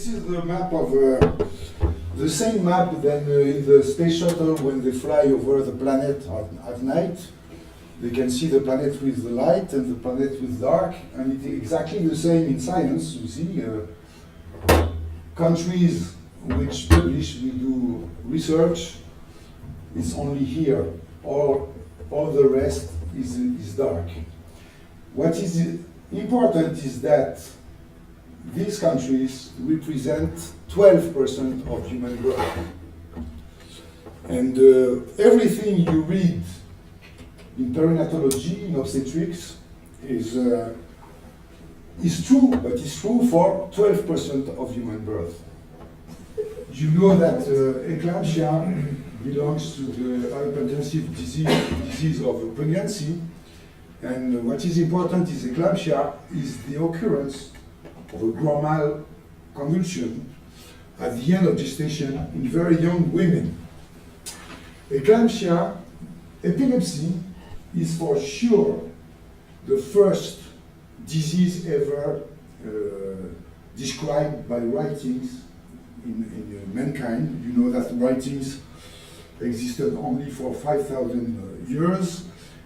This is the map of the same map than in the space shuttle when they fly over the planet at night. They can see the planet with the light and the planet with dark, and it's exactly the same in science. You see, countries which publish, we do research, it's only here. All the rest is dark. What is important is that these countries represent 12% of human growth. And everything you read in périnatologie, in obstetrics, is true, but it's true for 12% of human birth. You know that eclampsia belongs to the hypertensive disease of pregnancy, and what is important is eclampsia is the occurrence of a glomal convulsion at the end of gestation in very young women. Eclampsia, epilepsy, is for sure the first disease ever described by writings in mankind. You know that writings existed only for 5,000 years,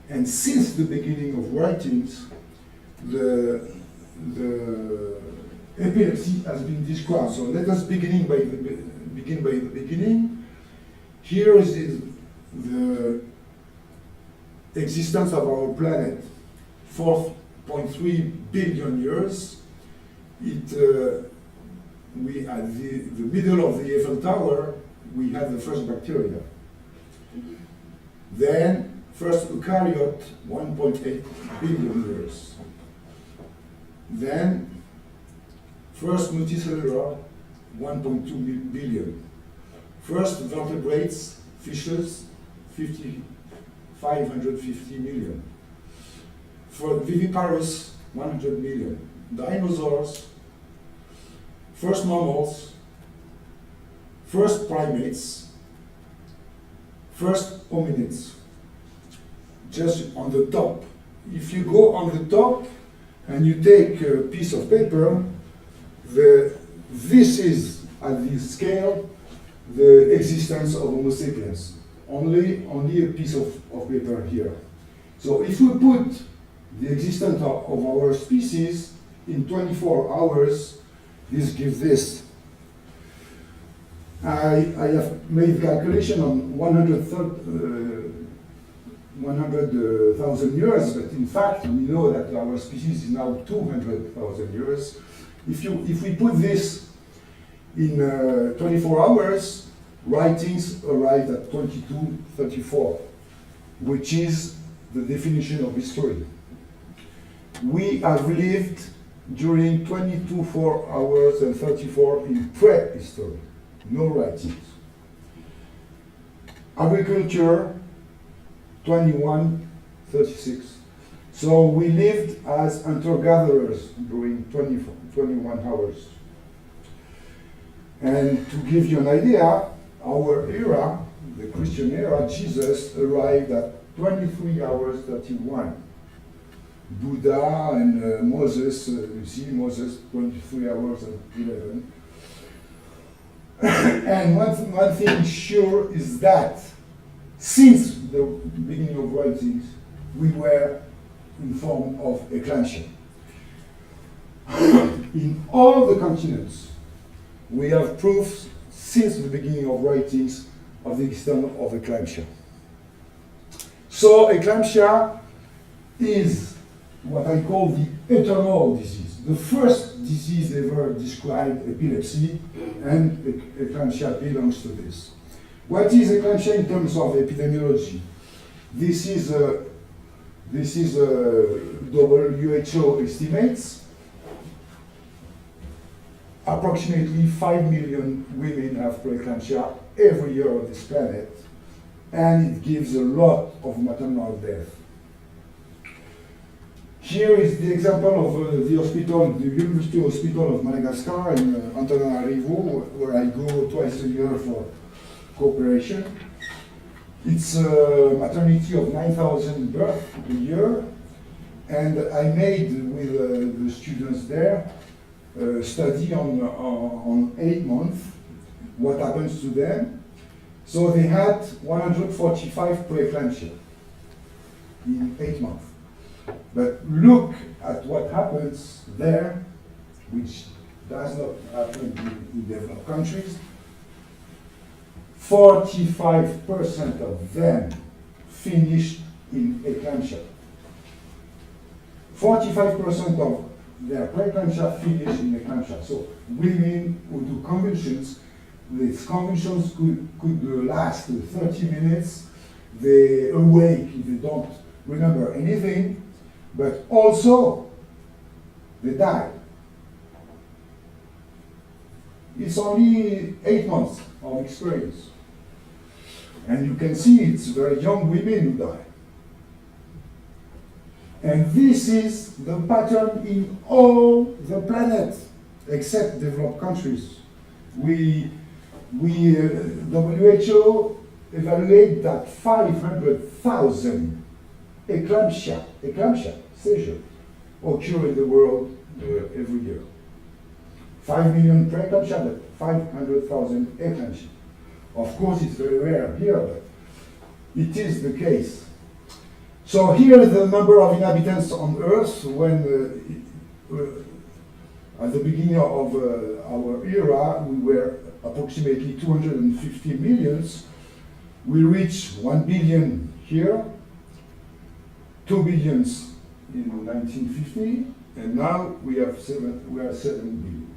and since the beginning of writings, the epilepsy has been described. So let us begin by the beginning. Here is the existence of our planet, 4.3 billion years. We at the middle of the Eiffel Tower, we had the first bacteria. Then, first eukaryote, 1.8 billion years. Then, first multicellular, 1.2 billion. First vertebrates, fishes, 550 million. For viviparous, 100 million. Dinosaurs, first mammals, first primates, first hominids. Just on the top. If you go on the top and you take a piece of paper, this is at this scale the existence of Homo sapiens. Only a piece of paper here. So if we put the existence of our species in 24 hours, this gives this. I have made calculation on 100,000 years, but in fact we know that our species is now 200,000 years. If we put this in 24 hours, writings arrive at 2234, which is the definition of history. We have lived during 22 hours and 34 in prehistory, no writings. Agriculture, 2136. So we lived as hunter-gatherers during 21 hours. And to give you an idea, our era, the Christian era, Jesus arrived at 23 hours 31. Buddha and Moses, you see Moses, 23 hours and 11. And one thing sure is that since the beginning of writings, we were in form of eclampsia. In all the continents, we have proofs since the beginning of writings of the existence of eclampsia. So eclampsia is what I call the eternal disease. The first disease ever described, epilepsy, and eclampsia belongs to this. What is eclampsia in terms of epidemiology? This is WHO estimates. Approximately 5 million women have preeclampsia every year on this planet, and it gives a lot of maternal death. Here is the example of the hospital, the University Hospital of Madagascar in Antananarivo, where I go twice a year for cooperation. It's a maternity of 9,000 births a year, and I made with the students there study on 8 months, what happens to them. So they had 145 preeclampsia in 8 months. But look at what happens there, which does not happen in developed countries. 45% of them finished in eclampsia. 45% of their preeclampsia finish in eclampsia. So women who do convulsions, these convulsions could last 30 minutes. They awake if they don't remember anything, but also they die. It's only 8 months of experience. And you can see it's very young women who die. And this is the pattern in all the planet, except developed countries. WHO evaluate that 500,000 eclampsia seizures occur in the world every year. 5 million preeclampsia, but 500,000 eclampsia. Of course, it's very rare here, but it is the case. So here is the number of inhabitants on Earth when, at the beginning of our era, we were approximately 250 millions. We reached 1 billion here, 2 billions in 1950, and now we are 7 billion.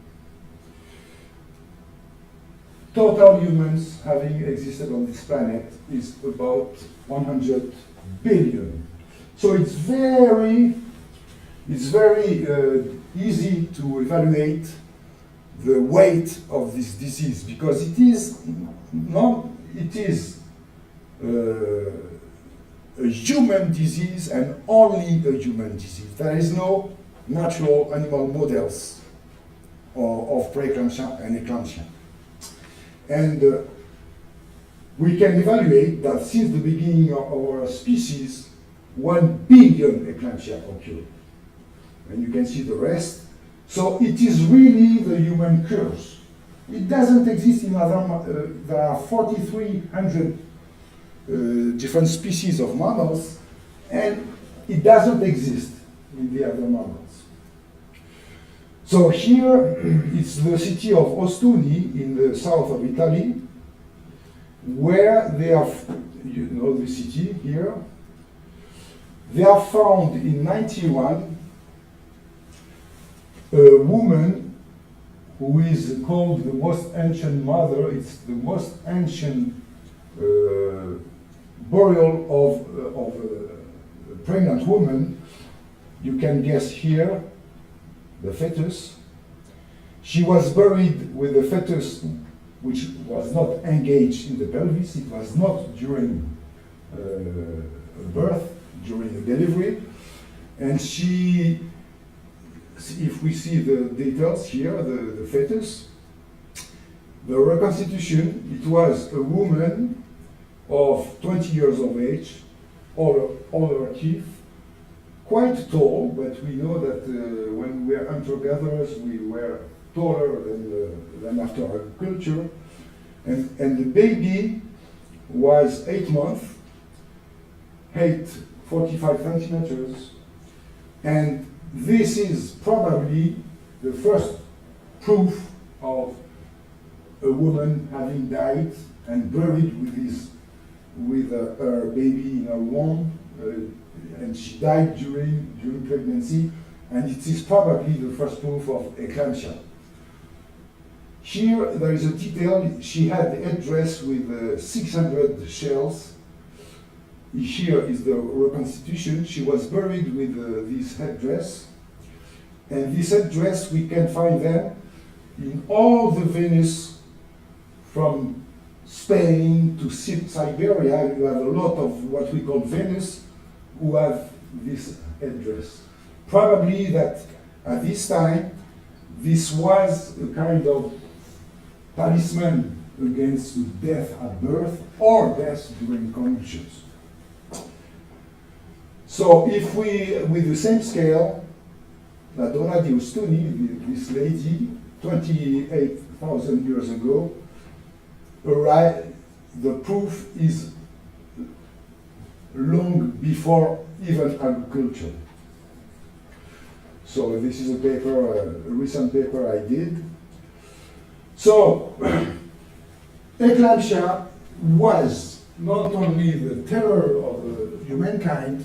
Total humans having existed on this planet is about 100 billion. So it's very easy to evaluate the weight of this disease, because it is a human disease and only a human disease. There is no natural animal models of preeclampsia and eclampsia. And we can evaluate that since the beginning of our species, 1 billion eclampsia occurred. And you can see the rest. So it is really the human curse. It doesn't exist in other, there are 4,300 different species of mammals, and it doesn't exist in the other mammals. So here, it's the city of Ostuni in the south of Italy, where they have, you know the city here, they have found in 91 a woman who is called the most ancient mother. It's the most ancient burial of a pregnant woman. You can guess here the fetus. She was buried with the fetus which was not engaged in the pelvis. It was not during birth, during the delivery. And she, if we see the details here, the fetus, the reconstitution, it was a woman of 20 years of age, all her teeth, quite tall, but we know that when we were hunter-gatherers, we were taller than after agriculture. And the baby was 8 months, 45 centimeters, and this is probably the first proof of a woman having died and buried with her baby in her womb, and she died during pregnancy, and it is probably the first proof of eclampsia. Here there is a detail. She had a headdress with 600 shells. Here is the reconstitution. She was buried with this headdress, and this headdress, we can find them in all the Venus from Spain to Siberia. You have a lot of what we call Venus who have this headdress. Probably that at this time, this was a kind of talisman against death at birth or death during convulsions. So if we, with the same scale, that Donna Diostuni, this lady, 28,000 years ago, arrived. The proof is long before even agriculture. So this is a paper, a recent paper I did. So, eclampsia was not only the terror of humankind,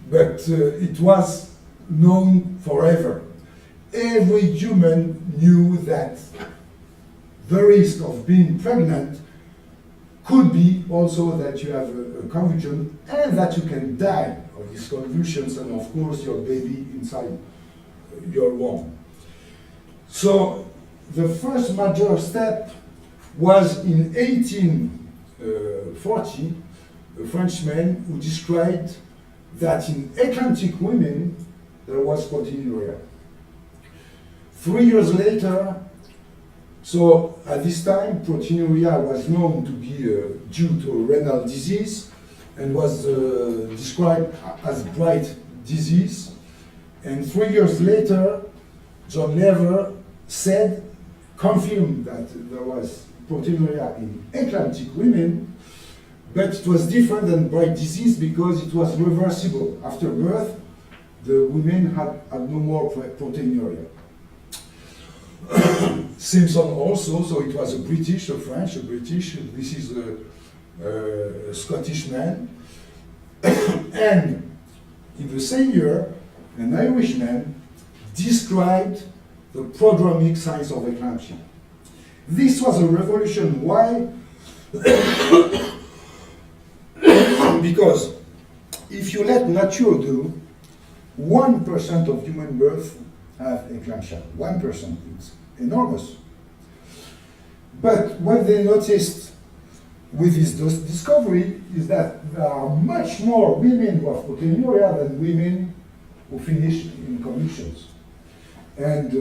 but it was known forever. Every human knew that the risk of being pregnant could be also that you have a convulsion and that you can die of these convulsions and of course your baby inside your womb. So the first major step was in 1840, a Frenchman who described that in eclamptic women there was proteinuria. 3 years later, so at this time, proteinuria was known to be due to a renal disease and was described as Bright disease. And 3 years later, John Lever confirmed that there was proteinuria in eclamptic women, but it was different than Bright disease because it was reversible. After birth, the women had no more proteinuria. Simpson also, so it was a British, a French, a British, this is a Scottish man. And in the same year, an Irishman described the prodromic signs of eclampsia. This was a revolution. Why? Because if you let nature do, 1% of human birth have eclampsia. 1%, it's enormous. But what they noticed with this discovery is that there are much more women who have proteinuria than women who finish in convulsions. And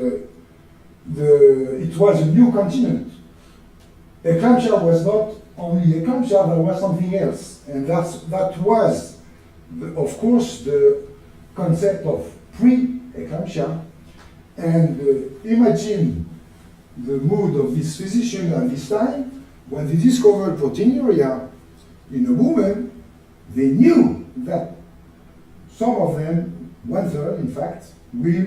it was a new continent. Eclampsia was not only eclampsia, there was something else. And that was, of course, the concept of pre-eclampsia. And imagine the mood of this physician at this time. When they discovered proteinuria in a woman, they knew that some of them, 1/3 in fact, will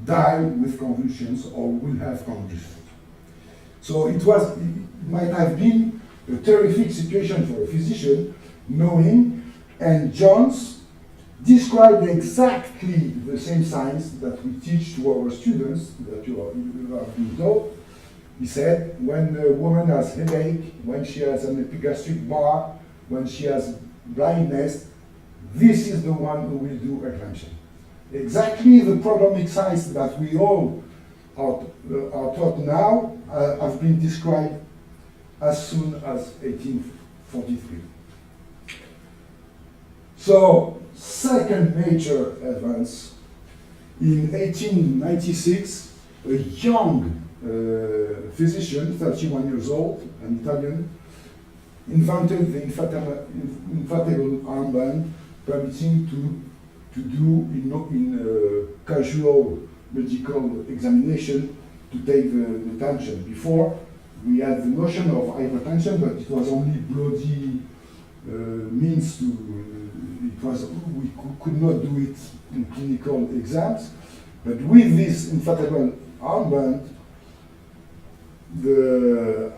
die with convulsions or will have convulsions. So it might have been a terrific situation for a physician knowing, and Jones described exactly the same signs that we teach to our students, that you have been taught. He said, when a woman has headache, when she has an epigastric bar, when she has blindness, this is the one who will do eclampsia. Exactly the prodromic signs that we all are taught now have been described as soon as 1843. So, second major advance, in 1896, a young physician, 31 years old, an Italian, invented the inflatable armband, permitting to do in casual medical examination to take the tension. Before, we had the notion of hypertension, but it was only bloody means to. We could not do it in clinical exams, but with this inflatable armband, the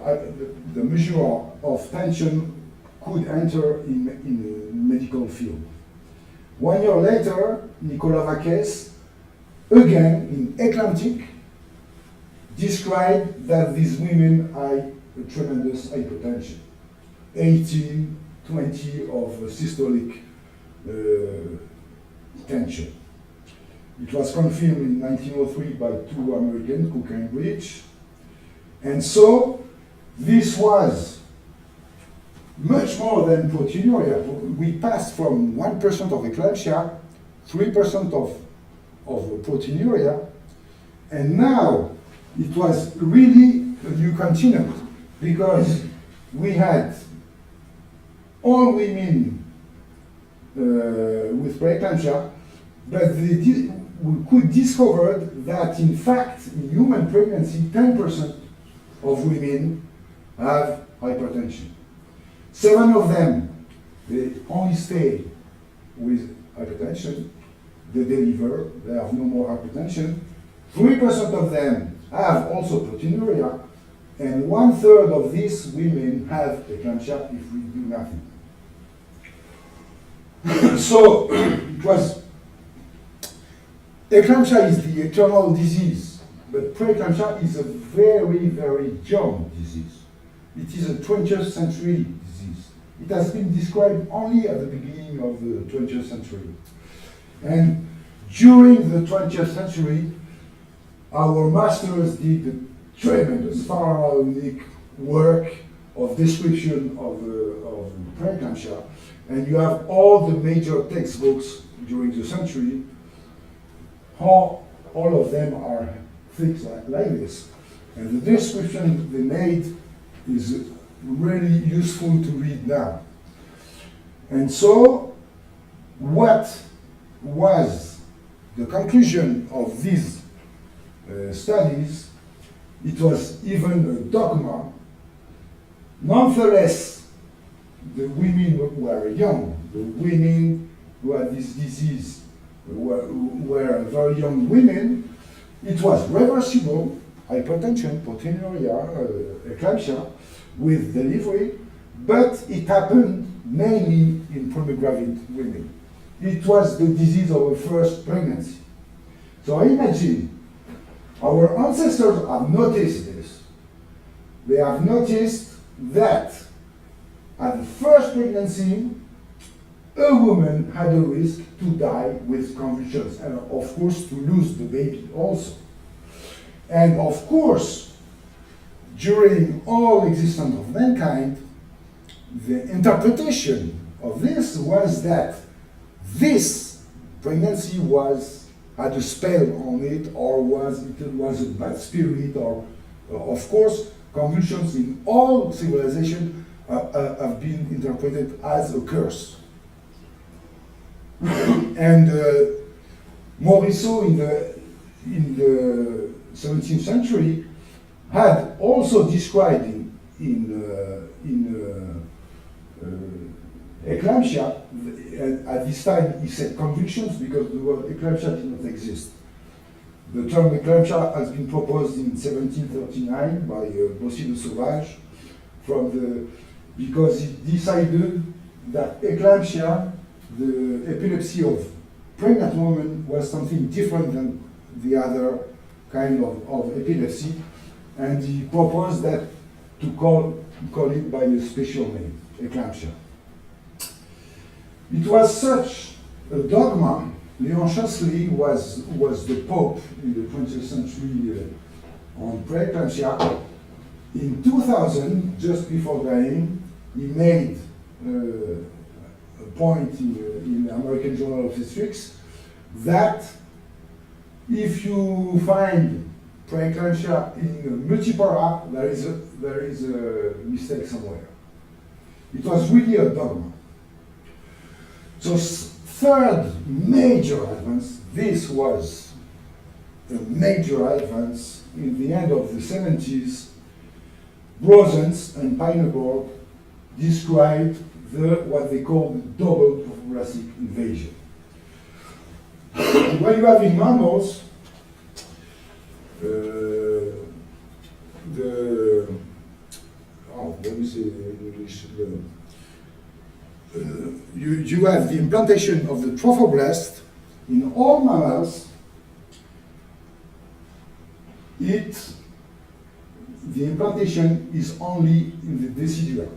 measure of tension could enter in the medical field. 1 year later, Nicolas Vaques, again in eclamptic, described that these women had a tremendous hypertension, 18, 20 of systolic tension. It was confirmed in 1903 by 2 Americans, Cook and Bridge. And so, this was much more than proteinuria. We passed from 1% of eclampsia, 3% of proteinuria, and now it was really a new continent because we had all women with preeclampsia, but we could discover that in fact in human pregnancy 10% of women have hypertension. 7 of them, they only stay with hypertension, they deliver, they have no more hypertension. 3% of them have also proteinuria, and 1/3 of these women have eclampsia if we do nothing. So it was, eclampsia is the eternal disease, but preeclampsia is a very, very young disease. It is a 20th century disease. It has been described only at the beginning of the 20th century. And during the 20th century, our masters did tremendous pharaonic work of description of preeclampsia, and you have all the major textbooks during the century. All of them are things like this, and the description they made is really useful to read now. And so, what was the conclusion of these studies? It was even a dogma. Nonetheless, the women who were young, the women who had this disease were very young women. It was reversible, hypertension, proteinuria, eclampsia, with delivery, but it happened mainly in premagravid women. It was the disease of the first pregnancy. So imagine, our ancestors have noticed this. They have noticed that at the first pregnancy, a woman had a risk to die with convulsions, and of course to lose the baby also. And of course, during all existence of mankind, the interpretation of this was that this pregnancy had a spell on it, or it was a bad spirit, or of course, convulsions in all civilization have been interpreted as a curse. And Morisot in the 17th century had also described in eclampsia. At this time he said convulsions because the word eclampsia did not exist. The term eclampsia has been proposed in 1739 by Bossi de Sauvage because he decided that eclampsia, the epilepsy of pregnant women, was something different than the other kind of epilepsy, and he proposed that to call it by a special name, eclampsia. It was such a dogma. Leon Chasselet was the Pope in the 20th century on preeclampsia. In 2000, just before dying, he made a point in the American Journal of Obstetrics that if you find preeclampsia in multipara, there is a mistake somewhere. It was really a dogma. So third major advance, this was a major advance in the end of the 70s. Brozens and Peineborg described what they call the double trophoblastic invasion. When you have in mammals let me say in English, you have the implantation of the trophoblast in all mammals. The implantation is only in the decidua.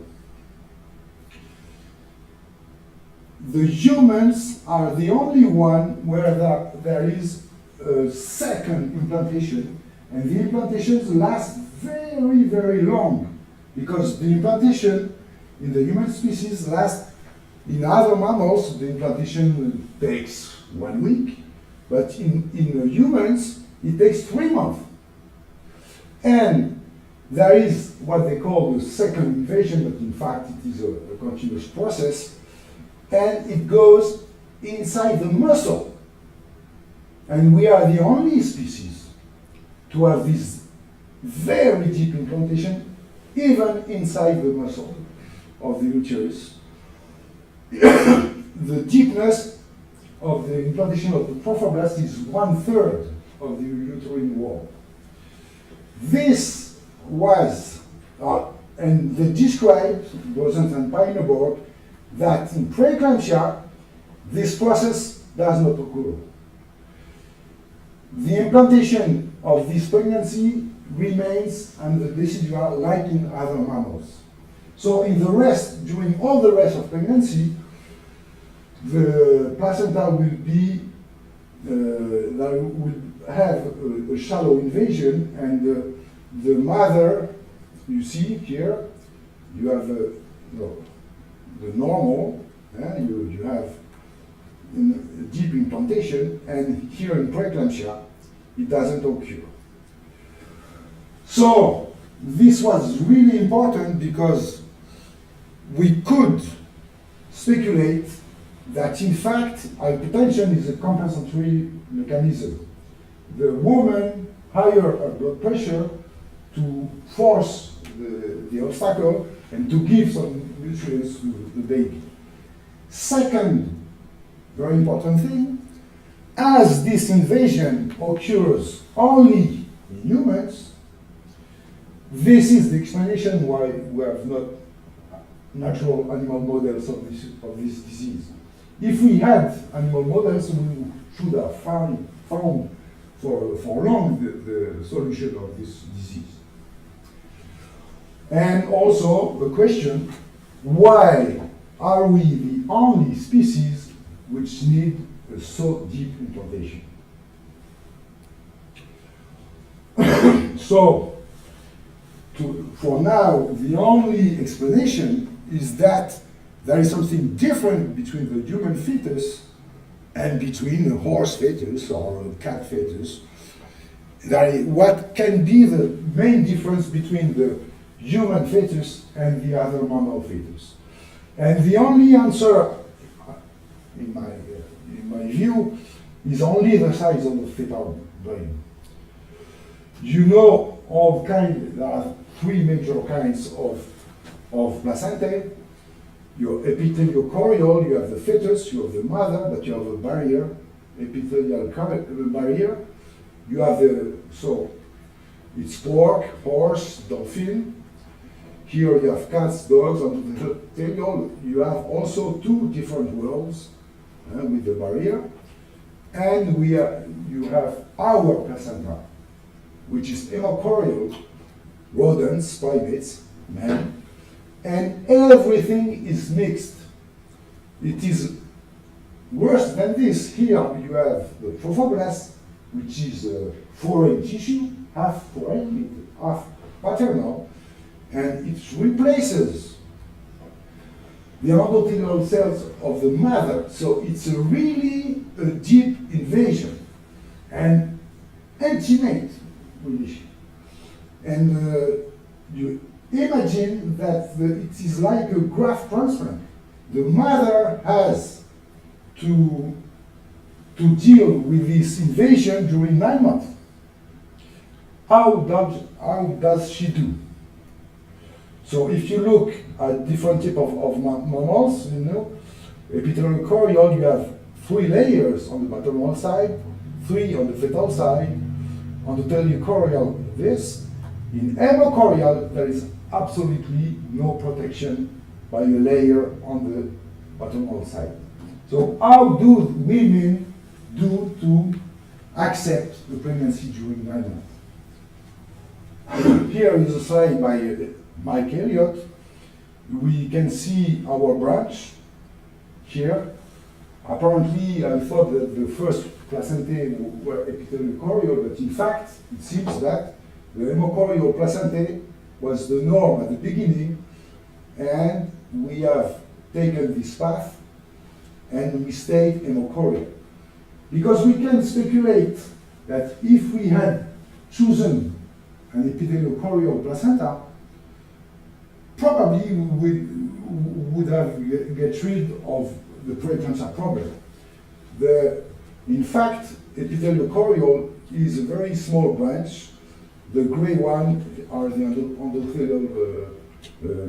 The humans are the only one where there is a second implantation, and the implantations last very, very long, because the implantation in the human species lasts. In other mammals, the implantation takes 1 week, but in the humans, it takes 3 months. And there is what they call the second invasion, but in fact it is a continuous process, and it goes inside the muscle. And we are the only species to have this very deep implantation, even inside the muscle of the uterus. The deepness of the implantation of the trophoblast is 1/3 of the uterine wall. This was, and they described, Bosant and Peineborg, that in preeclampsia, this process does not occur. The implantation of this pregnancy remains and the decidual like in other mammals. So in the rest, during all the rest of pregnancy, the placenta will be, will have a shallow invasion, and the mother, you see here, you have the normal, you have deep implantation, and here in preeclampsia, it doesn't occur. So this was really important because we could speculate that in fact hypertension is a compensatory mechanism. The woman higher her blood pressure to force the obstacle and to give some nutrients to the baby. Second very important thing, as this invasion occurs only in humans, this is the explanation why we have not natural animal models of this disease. If we had animal models, we should have found for long the solution of this disease. And also the question, why are we the only species which need a so deep implantation? So, for now, the only explanation is that there is something different between the human fetus and between a horse fetus or a cat fetus. What can be the main difference between the human fetus and the other mammal fetus? And the only answer, in my view, is only the size of the fetal brain. You know there are three major kinds of placentae. Your epitheliochorial, you have the fetus, you have the mother, but you have a barrier, epithelial barrier. You have so it's pork, horse, dolphin. Here you have cats, dogs, and the epithelial. You have also two different worlds with the barrier. And you have our placenta, which is hemochorial, rodents, primates, men, and everything is mixed. It is worse than this. Here you have the trophoblast, which is a foreign tissue, half foreign, half paternal, and it replaces the endothelial cells of the mother. So it's really a deep invasion and intimate relation. And you imagine that it is like a graft transplant. The mother has to deal with this invasion during 9 months. How does she do? So if you look at different types of mammals, epitheliochorial, you have 3 layers on the maternal side, 3 on the fetal side. On the teliochorial, this. In hemochorial, there is absolutely no protection by a layer on the maternal side. So how do women do to accept the pregnancy during 9 months? Here is a slide by Mike Elliott. We can see our branch here. Apparently, I thought that the first placentae were epitheliochorial, but in fact, it seems that the hemochorial placentae was the norm at the beginning, and we have taken this path, and we stayed hemochorial. Because we can speculate that if we had chosen an epitheliochorial placenta, probably we would have get rid of the preeclampsia problem. The In fact, epitheliochorial is a very small branch. The gray one are the endothelial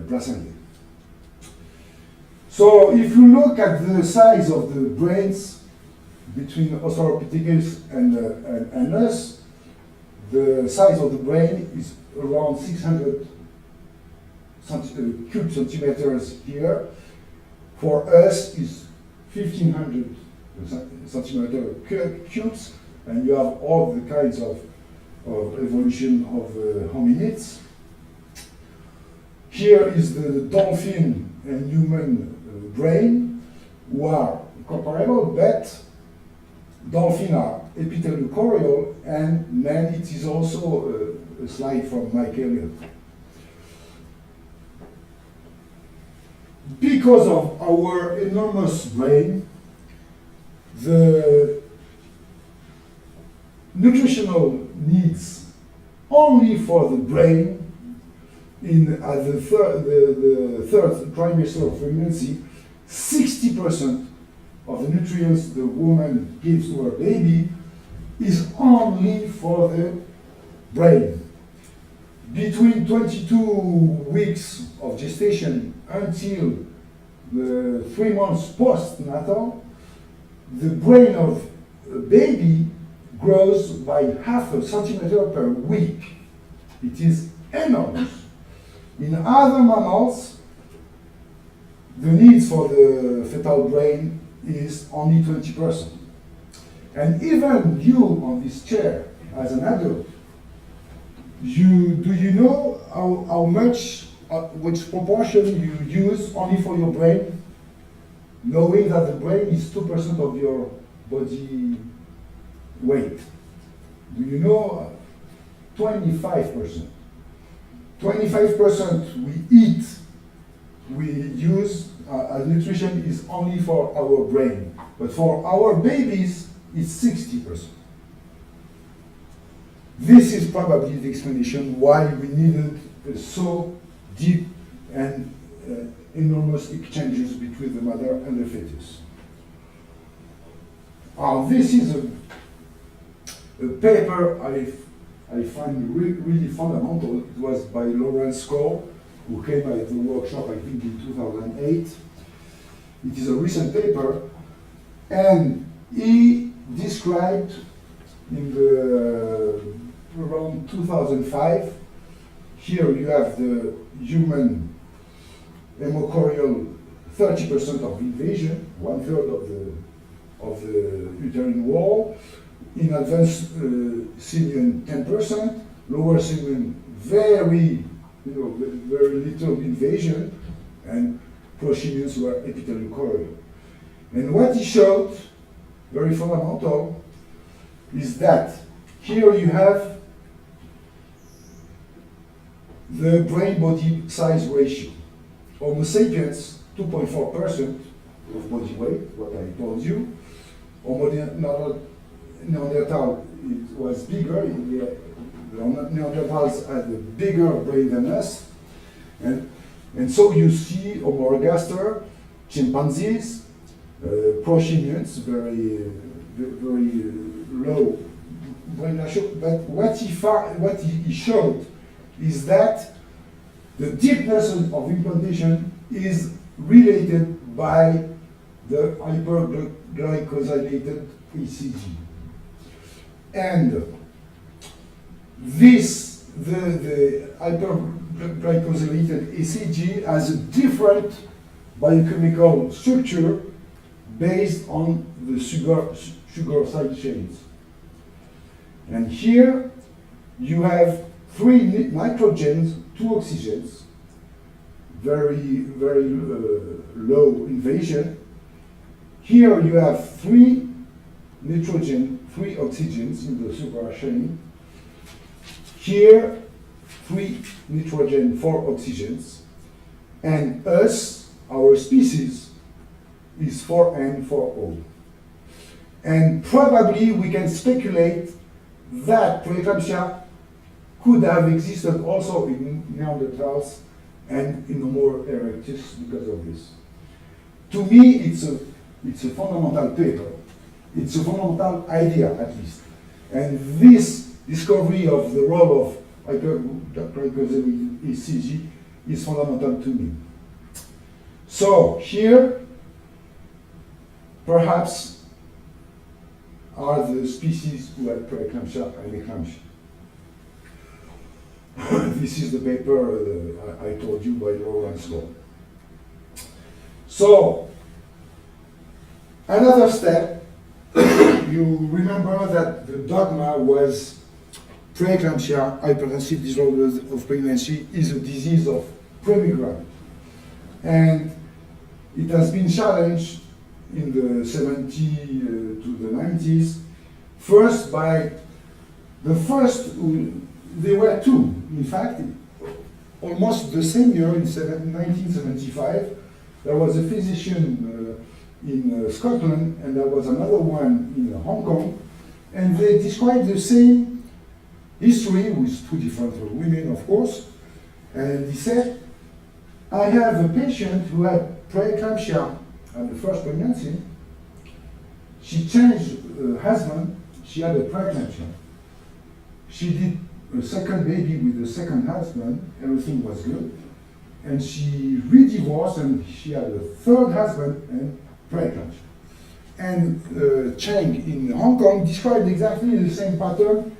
placentae. So if you look at the size of the brains between Australopithecus and us, the size of the brain is around 600 cube centimeters here. For us, is 1500 centimeter cubes, and you have all the kinds of evolution of hominids. Here is the dolphin and human brain, who are comparable, but dolphins are epitheliochorial, and then it is also a slide from Mike Elliott. Because of our enormous brain, the nutritional needs only for the brain at the third trimester of pregnancy, 60% of the nutrients the woman gives to her baby is only for the brain. Between 22 weeks of gestation until the 3 months postnatal, the brain of a baby grows by half a centimeter per week. It is enormous. In other mammals, the needs for the fetal brain is only 20%. And even you on this chair, as an adult, do you know how much, which proportion you use only for your brain? Knowing that the brain is 2% of your body weight. Do you know 25%? 25% we eat, we use as nutrition is only for our brain. But for our babies, it's 60%. This is probably the explanation why we needed so deep and enormous exchanges between the mother and the fetus. This is a paper I find really fundamental. It was by Lawrence Cole, who came at the workshop, I think, in 2008. It is a recent paper, and he described in around 2005, here you have the human hemochorial 30% of invasion, 1/3 of the uterine wall. In advanced simian 10%, lower simian very little invasion, and prosimians were epitheliochorial. And what he showed, very fundamental, is that here you have the brain-body size ratio. Homo sapiens, 2.4% of body weight, what I told you. Homo Neanderthal, it was bigger. The Neanderthals had a bigger brain than us. And so you see Homo ergaster, chimpanzees, prosimians, very low brain ratio. But what he showed is that the deepness of implantation is related by the hyperglycosylated ECG. And the hyperglycosylated ECG has a different biochemical structure based on the sugar side chains. And here you have 3 nitrogens, 2 oxygens, very low invasion. Here you have 3 nitrogen, 3 oxygens in the sugar chain. Here 3 nitrogen, 4 oxygens. And us, our species, is 4N4O. And probably we can speculate that preeclampsia could have existed also in Neanderthals and in Homo erectus because of this. To me, it's a fundamental paper. It's a fundamental idea, at least. And this discovery of the role of hyperglycemic ECG is fundamental to me. So here, perhaps, are the species who had preeclampsia and eclampsia. This is the paper I told you by Lawrence Law. So, another step, you remember that the dogma was preeclampsia, hypertensive disorders of pregnancy, is a disease of premigravid. And it has been challenged in the 70s to the 90s, first by the first, there were two, in fact, almost the same year, in 1975, there was a physician in Scotland, and there was another one in Hong Kong, and they described the same history with two different women, of course, and he said, I have a patient who had preeclampsia at the first pregnancy. She changed her husband, she had a preeclampsia. She did a second baby with the second husband, everything was good. And she re-divorced and she had a third husband and preeclampsia. And Cheng in Hong Kong described exactly the same pattern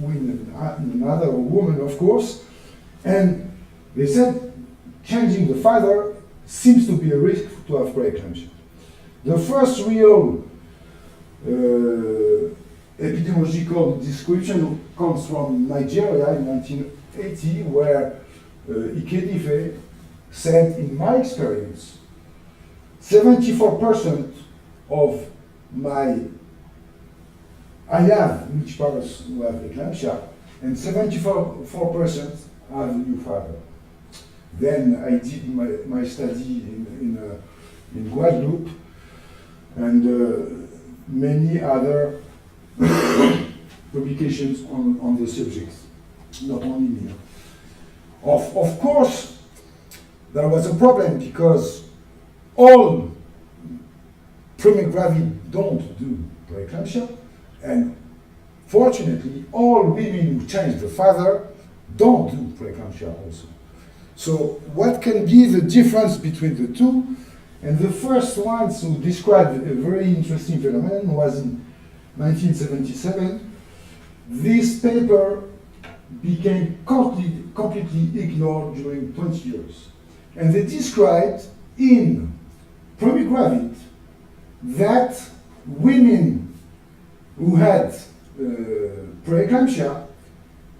with another woman, of course. And they said changing the father seems to be a risk to have preeclampsia. The first real epidemiological description comes from Nigeria in 1980, where Ikedife said, in my experience, 74% of I have rich parents who have eclampsia, and 74% have new father. Then I did my study in Guadeloupe, and many other publications on the subject, not only me. Of course, there was a problem because all premigravid don't do preeclampsia, and fortunately, all women who change the father don't do preeclampsia also. So what can be the difference between the two? And the first ones who described a very interesting phenomenon was in 1977. This paper became completely ignored during 20 years. And they described in premigravid that women who had preeclampsia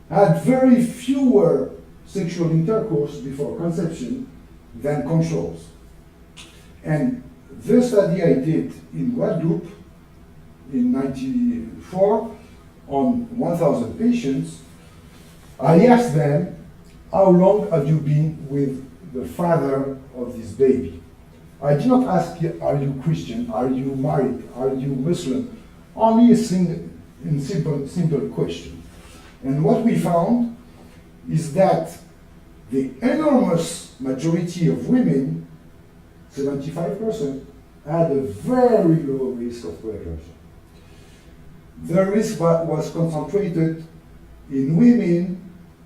had very fewer sexual intercourse before conception than controls. And the study I did in Guadeloupe in 1994 on 1,000 patients, I asked them, how long have you been with the father of this baby? I did not ask, are you Christian, are you married, are you Muslim? Only a simple question. And what we found is that the enormous majority of women, 75%, had a very low risk of preeclampsia. The risk was concentrated in women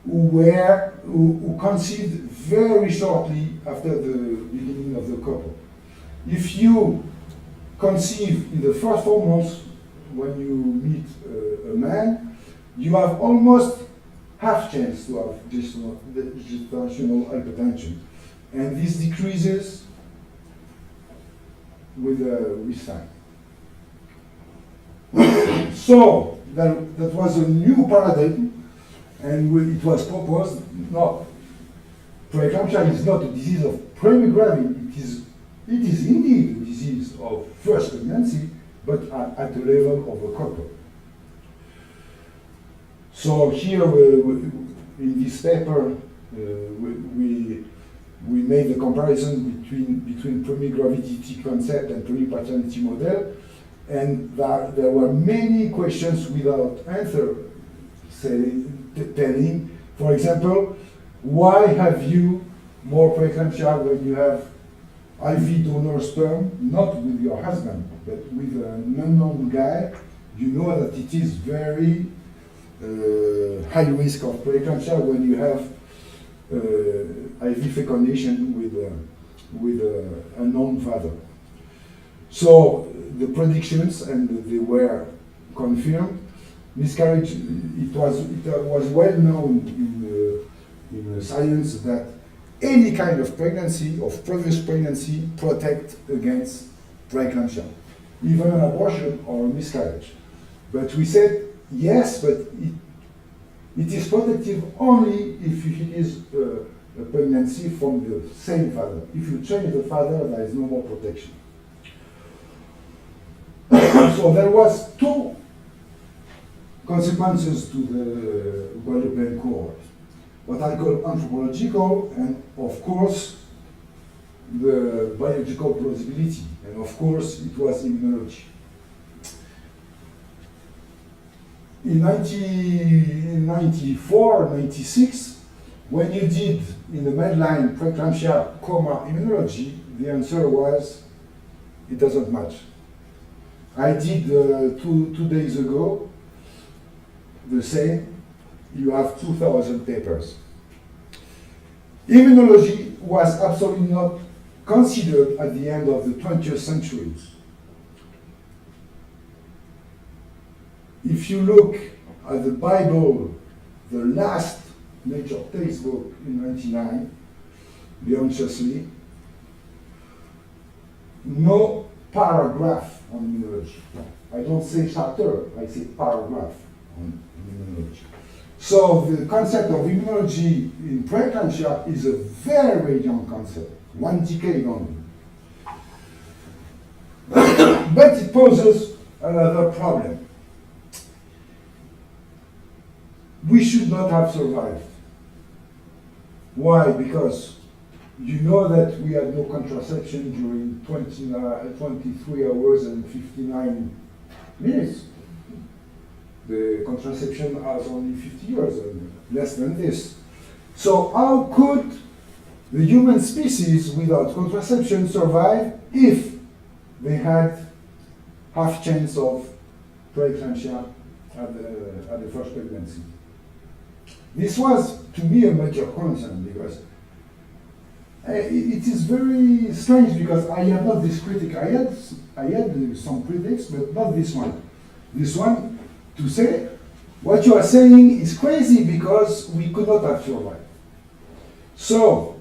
who conceived very shortly after the beginning of the couple. If you conceive in the first 4 months when you meet a man, you have almost half chance to have gestational hypertension, and this decreases with time. So that was a new paradigm, and it was proposed. No, preeclampsia is not a disease of premigravid. It is indeed a disease of first pregnancy, but at the level of a couple. So here in this paper, we made the comparison between premigravidity concept and premipaternity model, and there were many questions without answer, telling, for example, why have you more preeclampsia when you have IV donor sperm, not with your husband, but with an unknown guy, you know that it is very high risk of preeclampsia when you have IV fecundation with an unknown father. So the predictions, and they were confirmed. Miscarriage, it was well known in science that any kind of pregnancy, of previous pregnancy, protect against preeclampsia, even an abortion or a miscarriage. But we said, yes, but it is protective only if it is a pregnancy from the same father. If you change the father, there is no more protection. So there was two consequences to the Guadeloupean cohort. What I call anthropological, and of course the biological plausibility, and of course it was immunology. In 1994, 96, when you did in the Medline preeclampsia coma immunology, the answer was it doesn't match. I did 2 days ago the same. You have 2,000 papers. Immunology was absolutely not considered at the end of the 20th century. If you look at the Bible, the last major textbook in 1999, Beyond Chesley, no paragraph on immunology. I don't say chapter, I say paragraph on immunology. So the concept of immunology in preeclampsia is a very young concept, 1 decade only. But it poses another problem. We should not have survived. Why? Because you know that we had no contraception during 23 hours and 59 minutes. The contraception has only 50 years, and less than this. So how could the human species without contraception survive if they had half chance of preeclampsia at the first pregnancy? This was, to me, a major concern, because it is very strange, because I am not this critic. I had some critics, but not this one. This one, to say, what you are saying is crazy because we could not have survived. So,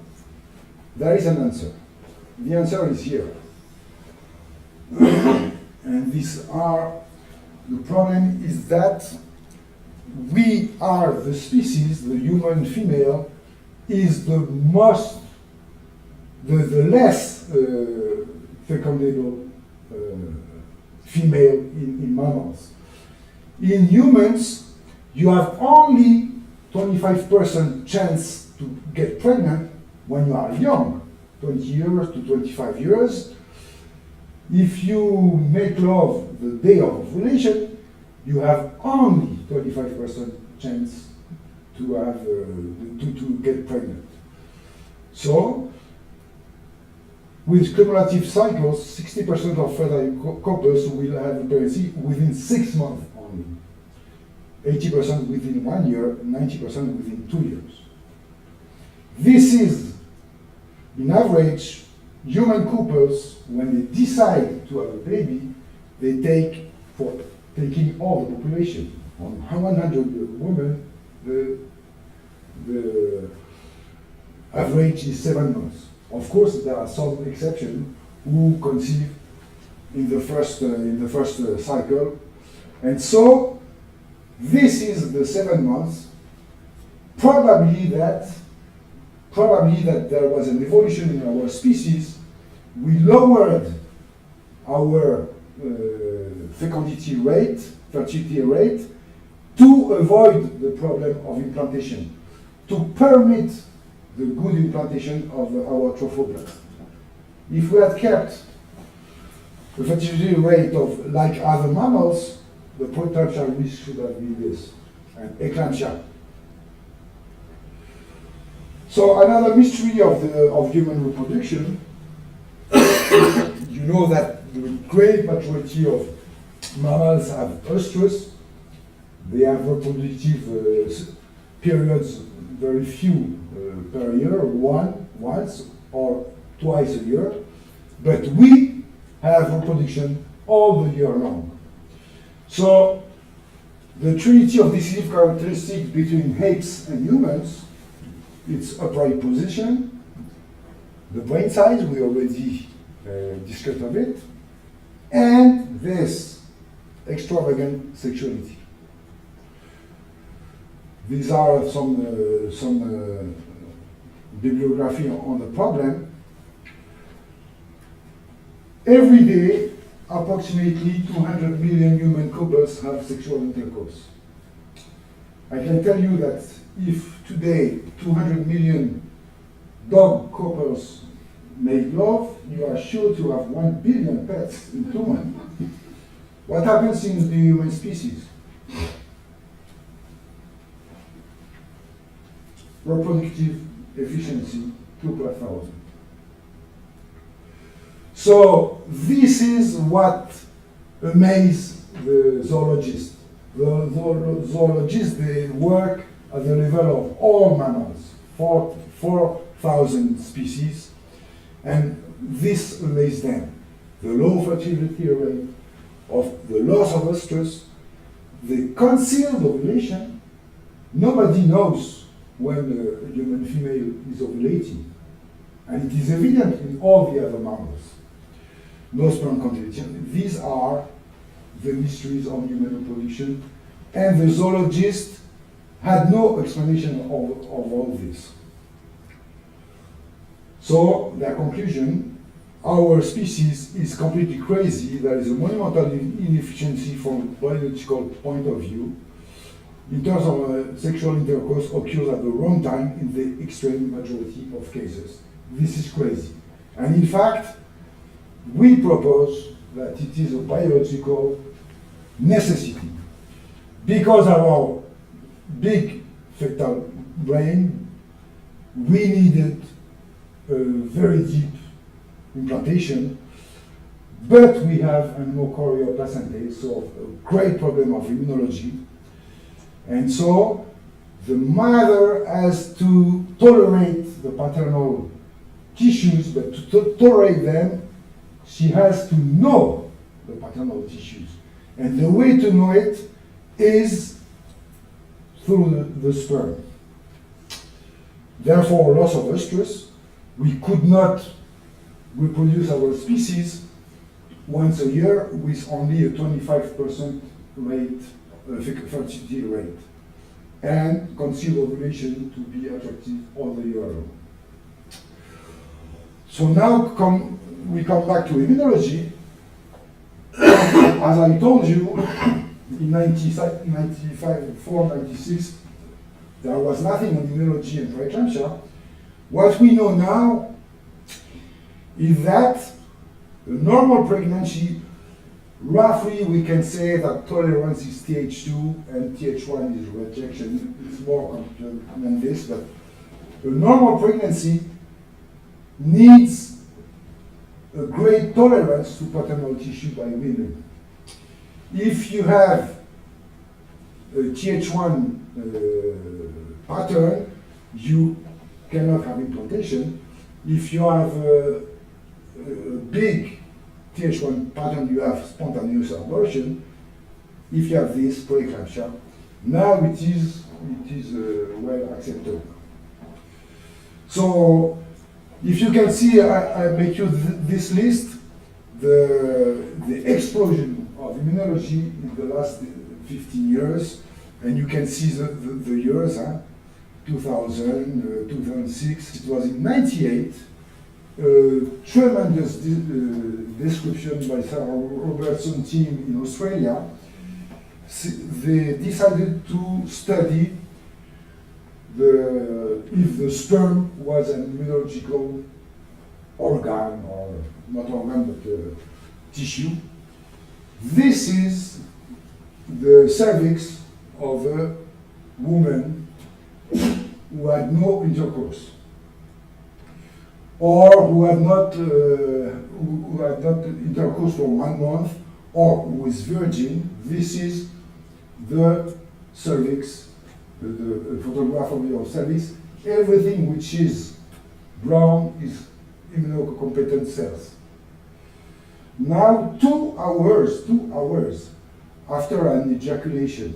there is an answer. The answer is here. And the problem is that we are the species, the human female, is the less fecundable female in mammals. In humans, you have only 25% chance to get pregnant when you are young, 20 years to 25 years. If you make love the day of ovulation, you have only 25% chance to have to get pregnant. So, with cumulative cycles, 60% of fertile couples will have a pregnancy within 6 months only. 80% within 1 year, 90% within 2 years. This is, in average, human couples, when they decide to have a baby, they take, for taking all the population, on 100 women, the average is 7 months. Of course, there are some exceptions who conceive in the first cycle, and so this is the 7 months. Probably that there was an evolution in our species. We lowered our fecundity rate, fertility rate, to avoid the problem of implantation, to permit the good implantation of our trophoblasts. If we had kept the fertility rate of like other mammals, the preeclampsia risk should have been this, and eclampsia. So another mystery of human reproduction you know that the great majority of mammals have oestrus. They have reproductive periods, very few per year, once or twice a year. But we have reproduction all the year long. So the trinity of decisive characteristics between apes and humans, it's upright position, the brain size, we already discussed of it, and this extravagant sexuality. These are some bibliography on the problem. Every day, approximately 200 million human couples have sexual intercourse. I can tell you that if today 200 million dog couples make love, you are sure to have 1 billion pets in 2 months. What happens in the human species? Reproductive efficiency 2 per thousand. So this is what amazes the zoologist. The zoologists, they work at the level of all mammals, 4,000 species, and this amazes them. The low fertility rate, of the loss of oestrus, the concealed ovulation. Nobody knows when a human female is ovulating, and it is evident in all the other mammals. No sperm contagion. These are the mysteries of human reproduction, and the zoologist had no explanation of all this. So their conclusion, our species is completely crazy. There is a monumental inefficiency from a biological point of view. In terms of sexual intercourse occurs at the wrong time in the extreme majority of cases. This is crazy. And in fact, we propose that it is a biological necessity. Because of our big fetal brain, we needed a very deep implantation, but we have an chorea placentae, so a great problem of immunology. And so the mother has to tolerate the paternal tissues, but to tolerate them, she has to know the paternal tissues. And the way to know it is through the sperm. Therefore, loss of oestrus, we could not reproduce our species once a year with only a 25% rate, fertility rate, and concealed ovulation to be attractive all the year long. So now we come back to immunology. As I told you, in 95, 94, 96, there was nothing on immunology and preeclampsia. What we know now is that a normal pregnancy, roughly we can say that tolerance is TH2 and TH1 is rejection. It's more complicated than this, but a normal pregnancy needs a great tolerance to paternal tissue by women. If you have a TH1 pattern, you cannot have implantation. If you have a big TH1 pattern, you have spontaneous abortion. If you have this, preeclampsia. Now it is well accepted. So if you can see, I make you this list, the explosion of immunology in the last 15 years, and you can see the years, 2000, 2006, it was in 98, tremendous description by Sarah Robertson's team in Australia. They decided to study if the sperm was an immunological organ, or not organ, but tissue. This is the cervix of a woman who had no intercourse. or who had not intercourse for 1 month, or who is virgin. This is the cervix, the photograph of your cervix. Everything which is brown is immunocompetent cells. Now 2 hours after an ejaculation,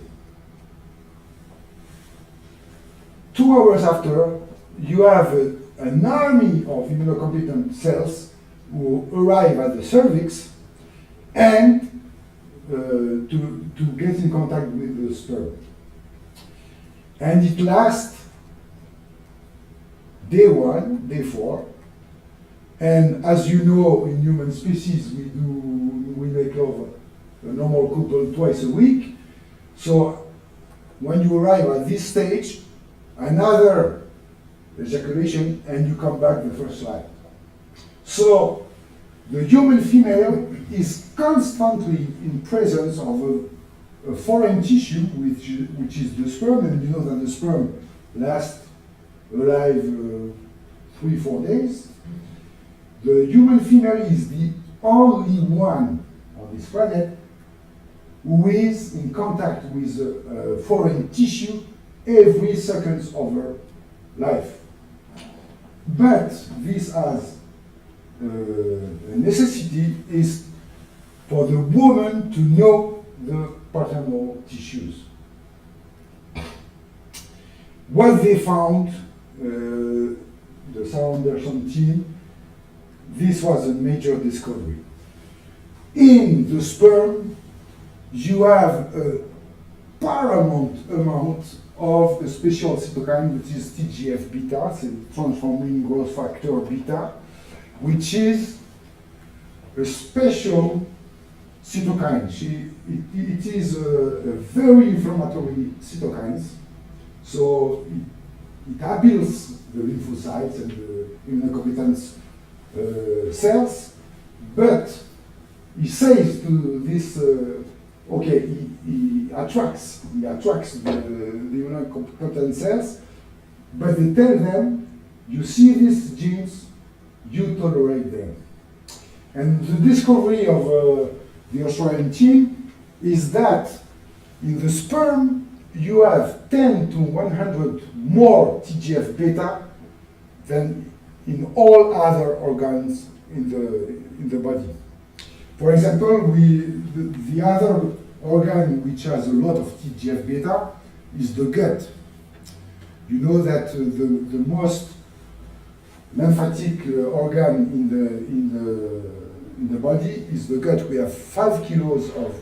2 hours after, you have an army of immunocompetent cells who arrive at the cervix and to get in contact with the sperm. And it lasts day 1, day 4. And as you know, in human species, we make love a normal couple twice a week. So when you arrive at this stage, another ejaculation, and you come back the first time. So the human female is constantly in presence of a foreign tissue, which is the sperm, and you know that the sperm lasts alive 3-4 days. The human female is the only one on this planet who is in contact with foreign tissue every second of her life. But this has a necessity is for the woman to know the paternal tissues. What they found, the Sanderson team, this was a major discovery. In the sperm, you have a paramount amount of a special cytokine, which is TGF-beta, it's a transforming growth factor beta, which is a special cytokine. It is a very inflammatory cytokine, so it appeals the lymphocytes and the immunocompetent cells, but he says to this, he attracts the immunocompetent cells, but they tell them, you see these genes, you tolerate them. And the discovery of the Australian team is that in the sperm, you have 10 to 100 more TGF-beta than in all other organs in the body. For example, the other organ which has a lot of TGF-beta is the gut. You know that the most lymphatic organ in the body is the gut. We have 5 kilos of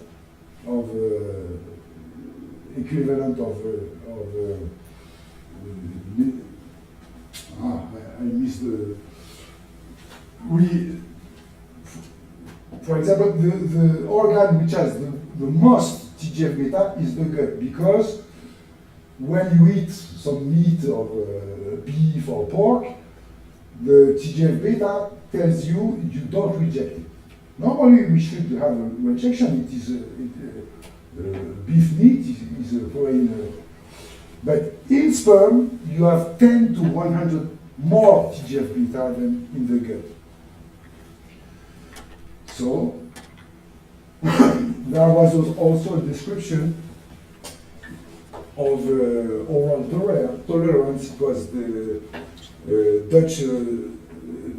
equivalent of I missed the. For example, the organ which has the most TGF-beta is the gut, because when you eat some meat of beef or pork, the TGF-beta tells you don't reject it. Normally we should have a rejection. It is beef meat is a foreign. But in sperm, you have 10 to 100 more TGF-beta than in the gut. So, there was also a description of oral tolerance. It was the Dutch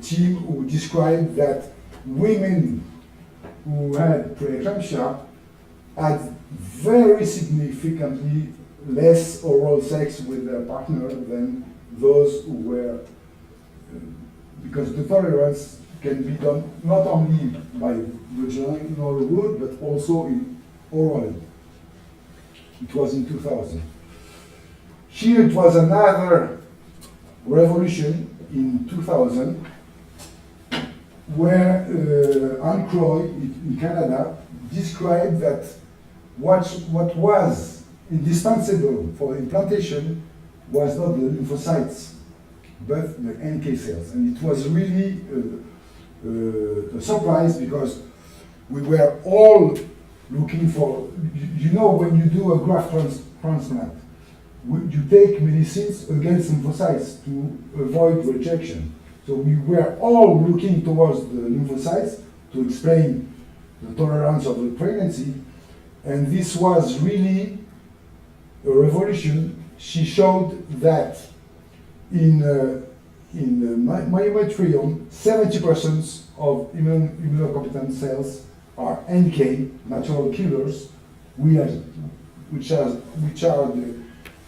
team who described that women who had preeclampsia had very significantly less oral sex with their partner than those who were, because the tolerance can be done not only by vaginal route but also in orally. It was in 2000. Here it was another revolution in 2000 where Anne Croy in Canada described that what was indispensable for implantation was not the lymphocytes, but the NK cells. And it was really a surprise, because we were all looking for, you know, when you do a graft transplant, you take medicines against lymphocytes to avoid rejection. So we were all looking towards the lymphocytes to explain the tolerance of the pregnancy, and this was really a revolution. She showed that in myometrium, 70% of immunocompetent cells are NK, natural killers, which are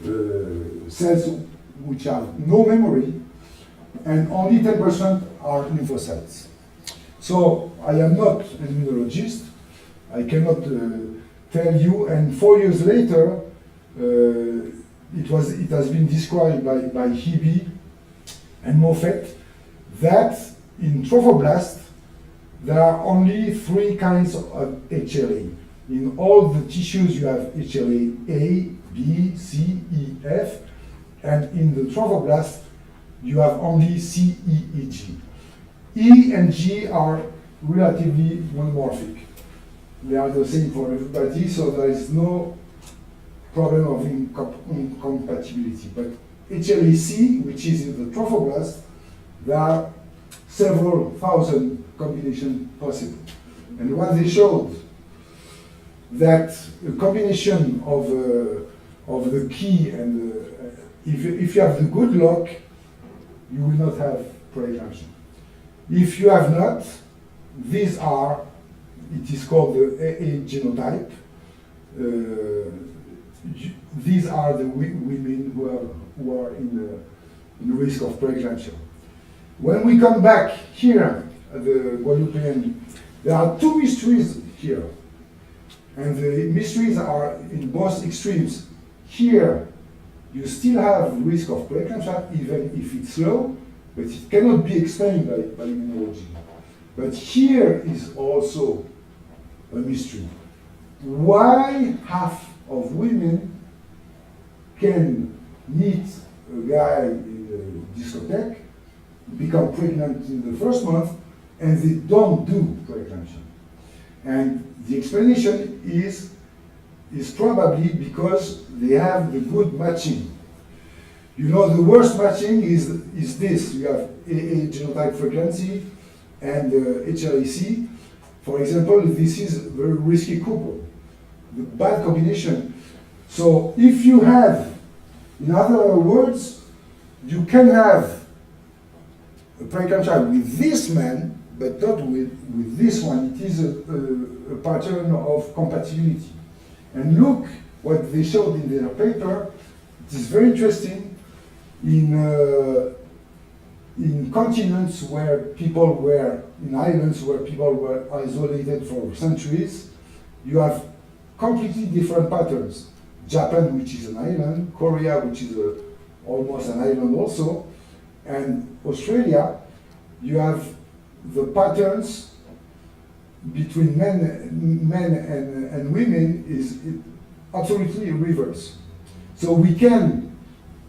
the cells which have no memory, and only 10% are lymphocytes. So I am not an immunologist. I cannot tell you. And 4 years later, it has been described by Hebe and Moffett that in trophoblast there are only 3 kinds of HLA. In all the tissues you have HLA A, B, C, E, F, and in the trophoblast you have only C, E, E, G. E and G are relatively monomorphic. They are the same for everybody, so there is no problem of incompatibility. But HLA-C, which is in the trophoblast, there are several thousand combinations possible. And what they showed, that a combination of the key and if you have the good luck, you will not have preeclampsia. If you have not, these are, it is called the AA genotype. These are the women who are in risk of preeclampsia. When we come back here at the Guadeloupean, there are 2 mysteries here. And the mysteries are in both extremes. Here, you still have risk of preeclampsia, even if it's low, but it cannot be explained by immunology. But here is also a mystery. Why half of women can meet a guy in a discotheque, become pregnant in the first month, and they don't do preeclampsia? And the explanation is probably because they have the good matching. You know, the worst matching is this. You have AA genotype frequency and HLA-C. For example, this is a very risky couple, the bad combination. So if you have, in other words, you can have a preeclampsia with this man, but not with this one. It is a pattern of compatibility. And look what they showed in their paper. It is very interesting. In continents where people were, in islands where people were isolated for centuries, you have completely different patterns. Japan, which is an island, Korea, which is almost an island also, and Australia, you have the patterns between men and women is absolutely reverse. So we can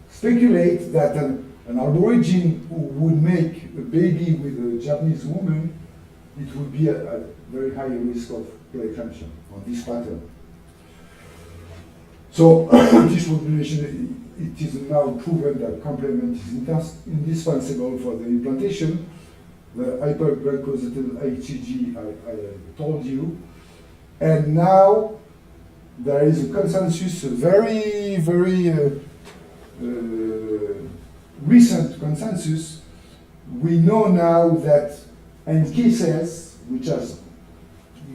speculate that an Aborigine who would make a baby with a Japanese woman, it would be a very high risk of preeclampsia on this pattern. So this population, it is now proven that complement is indispensable for the implantation. The hyperglycosylated HCG I told you, and now there is a consensus, a very recent consensus. We know now that NK cells, which has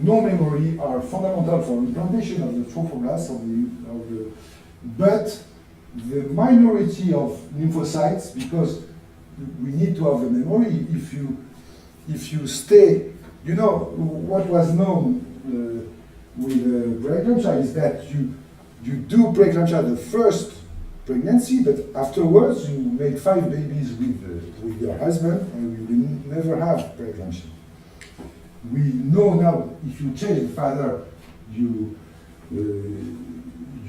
no memory, are fundamental for implantation of the trophoblast but the minority of lymphocytes, because we need to have the memory. If you stay, you know what was known with preeclampsia is that you do preeclampsia the first pregnancy, but afterwards you make 5 babies with your husband, and you will never have preeclampsia. We know now if you change the father, you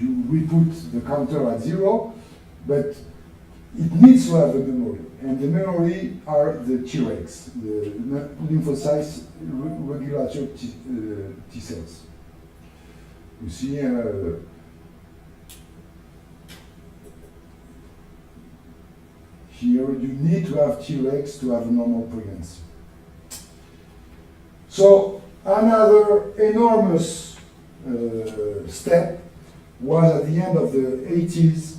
re-put the counter at 0, but it needs to have the memory, and the memory are the Tregs, the lymphocytes regulatory T cells. You see, here, you need to have T-Rex to have a normal pregnancy. So another enormous step was at the end of the 80s,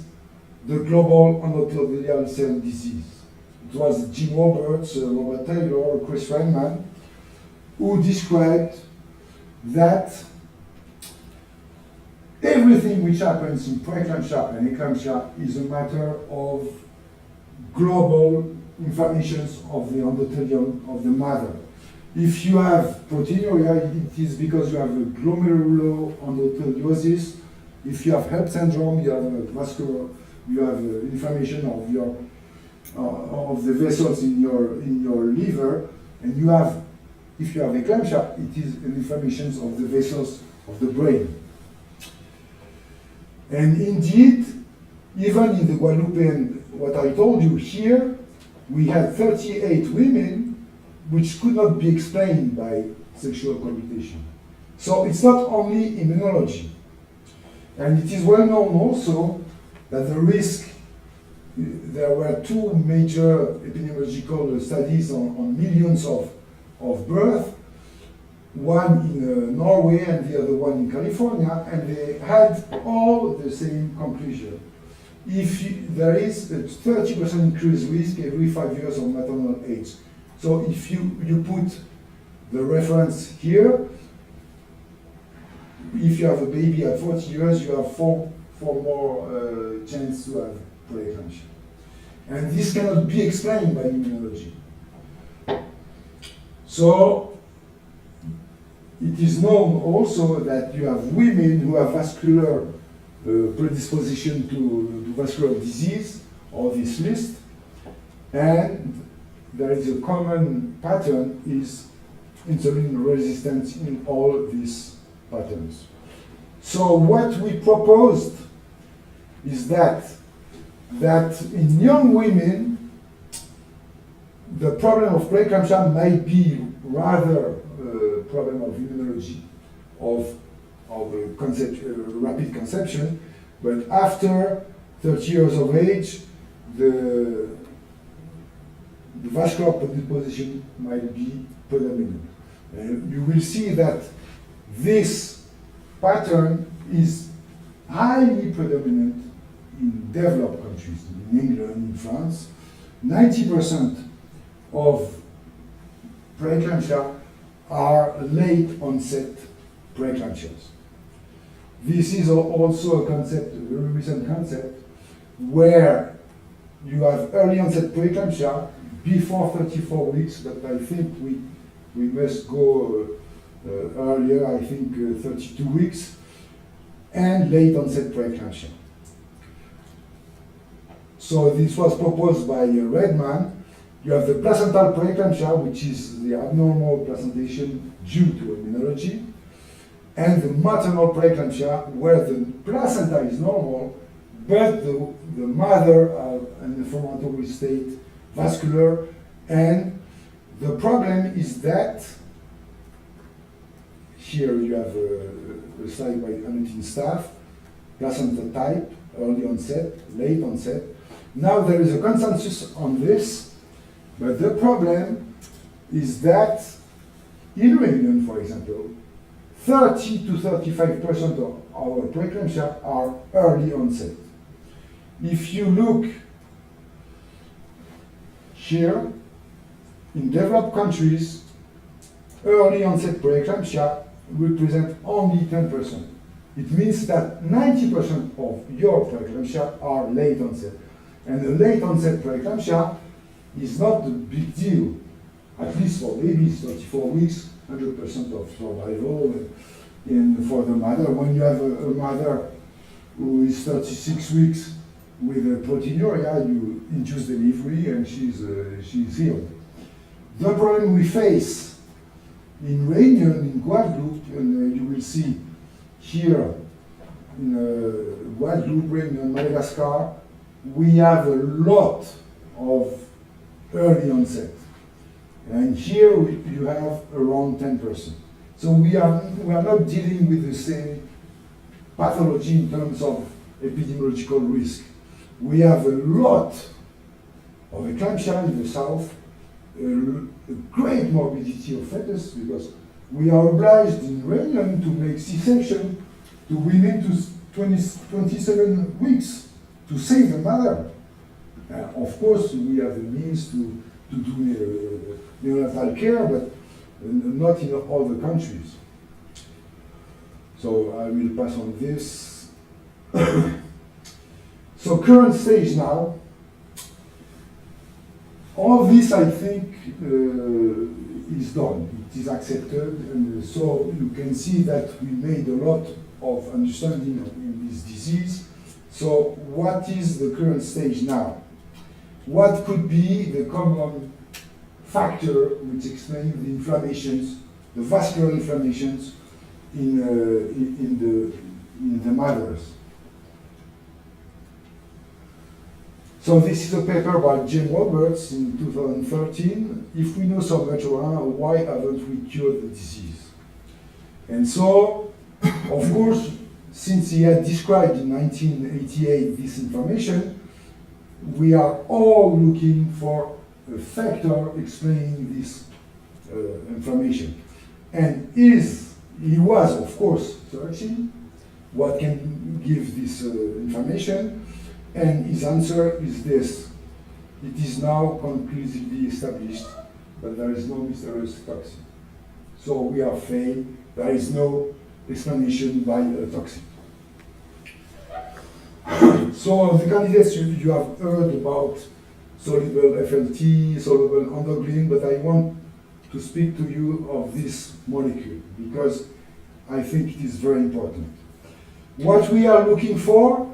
the global endothelial cell disease. It was Jim Roberts, Robert Taylor, Chris Feynman, who described that everything which happens in preeclampsia and eclampsia is a matter of global inflammations of the endothelium of the mother. If you have proteinuria, it is because you have a glomeruloendotheliosis. If you have HELLP syndrome, you have inflammation of your of the vessels in your liver, and you have, if you have eclampsia, it is an inflammation of the vessels of the brain. And indeed, even in the Guadeloupean, what I told you here, we had 38 women which could not be explained by sexual cohabitation. So it's not only immunology. And it is well known also that the risk, there were two major epidemiological studies on millions of births, one in Norway and the other one in California, and they had all the same conclusion. There is a 30% increased risk every 5 years of maternal age. So if you put the reference here, if you have a baby at 40 years, you have four more chance to have preeclampsia. And this cannot be explained by immunology. So it is known also that you have women who have vascular predisposition to vascular disease, or this list, and there is a common pattern is insulin resistance in all these patterns. So what we proposed is that in young women, the problem of preeclampsia might be rather a problem of immunology, of rapid conception, but after 30 years of age, the vascular predisposition might be predominant. You will see that this pattern is highly predominant in developed countries, in England, in France. 90% of preeclampsia are late onset preeclampsias. This is also a concept, a very recent concept, where you have early onset preeclampsia before 34 weeks, but I think we must go earlier, I think 32 weeks, and late onset preeclampsia. So this was proposed by Redman. You have the placental preeclampsia, which is the abnormal placentation due to immunology, and the maternal preeclampsia, where the placenta is normal, but the mother in the inflammatory state, vascular, and the problem is that here you have a slide by Anutine staff, placenta type, early onset, late onset. Now there is a consensus on this, but the problem is that in Réunion, for example, 30 to 35% of our preeclampsia are early onset. If you look here, in developed countries, early onset preeclampsia represent only 10%. It means that 90% of your preeclampsia are late onset. And the late onset preeclampsia is not a big deal, at least for babies, 34 weeks, 100% of survival. And for the mother, when you have a mother who is 36 weeks with a proteinuria, you induce delivery and she's healed. The problem we face in Réunion, in Guadeloupe, and you will see here in Guadeloupe, Réunion, Madagascar, we have a lot of early onset. And here you have around 10%. So we are not dealing with the same pathology in terms of epidemiological risk. We have a lot of eclampsia in the south, a great morbidity of fetus, because we are obliged in Réunion to make C-section to women to 27 weeks to save the mother. Of course, we have the means to do neonatal care, but not in all the countries. So I will pass on this. So current stage now, all this I think is done, it is accepted, and so you can see that we made a lot of understanding in this disease. So what is the current stage now? What could be the common factor which explains the inflammations, the vascular inflammations in the mothers? So this is a paper by James Roberts in 2013. If we know so much around, why haven't we cured the disease? And so, of course, since he had described in 1988 this inflammation, we are all looking for a factor explaining this inflammation. And he was, of course, searching what can give this inflammation. And his answer is this: it is now conclusively established that there is no mysterious toxin. So we are failed, there is no explanation by a toxin. So the candidates you have heard about soluble FLT, soluble endoglin, but I want to speak to you of this molecule because I think it is very important. What we are looking for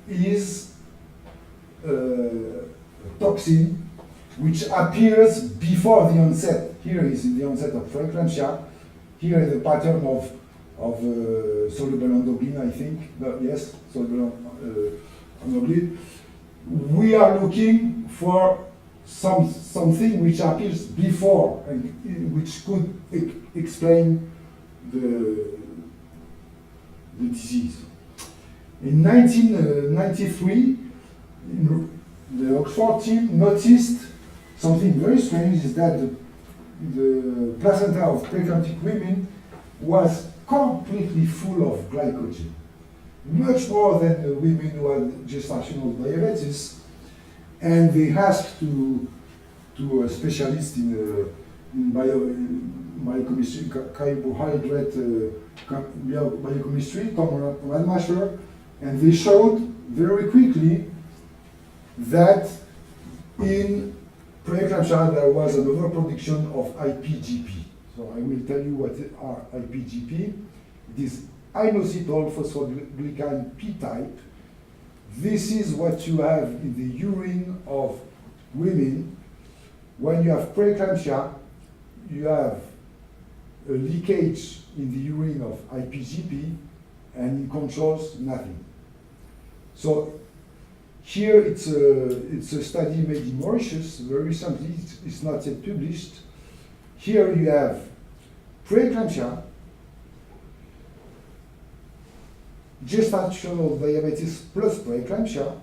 is a toxin which appears before the onset. Here is in the onset of preeclampsia. Here is the pattern of soluble endoglin, I think. Yes, soluble endoglin. We are looking for something which appears before and which could explain the disease. In 1993, the Oxford team noticed something very strange, is that the placenta of preeclamptic women was completely full of glycogen, much more than the women who had gestational diabetes. And they asked to a specialist in biochemistry, carbohydrate biochemistry, Tom Radmacher, and they showed very quickly that in preeclampsia there was an overproduction of IPGP. So I will tell you what are IPGP. It is inositol phosphoglycan P-type. This is what you have in the urine of women. When you have preeclampsia, you have a leakage in the urine of IPGP, and in controls, nothing. So here it's a study made in Mauritius very recently, it's not yet published. Here you have preeclampsia, gestational diabetes plus preeclampsia,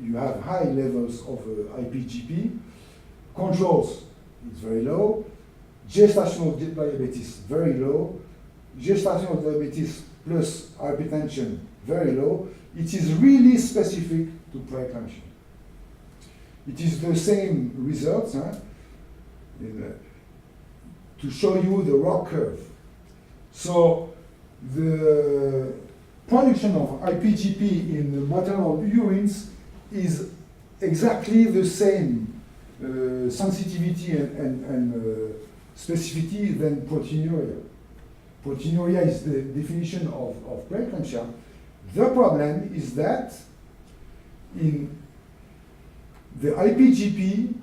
you have high levels of IPGP, controls, it's very low, gestational diabetes, very low, gestational diabetes plus hypertension, very low. It is really specific to preeclampsia. It is the same results, to show you the ROC curve. So the production of IPGP in the maternal urines is exactly the same sensitivity and specificity than proteinuria. Proteinuria is the definition of preeclampsia. The problem is that in the IPGP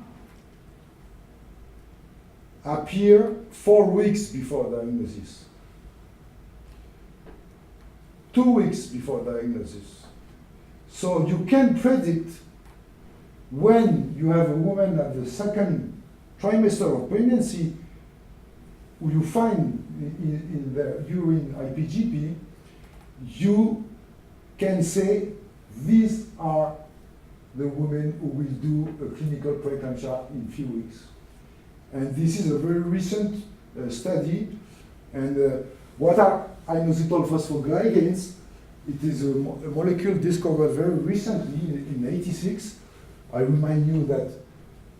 appear 4 weeks before diagnosis, 2 weeks before diagnosis. So you can predict when you have a woman at the second trimester of pregnancy, who you find in the urine IPGP, you can say these are the women who will do a clinical preeclampsia in few weeks. And this is a very recent study. And what are inositol phosphoglycans? It is a molecule discovered very recently in '86. I remind you that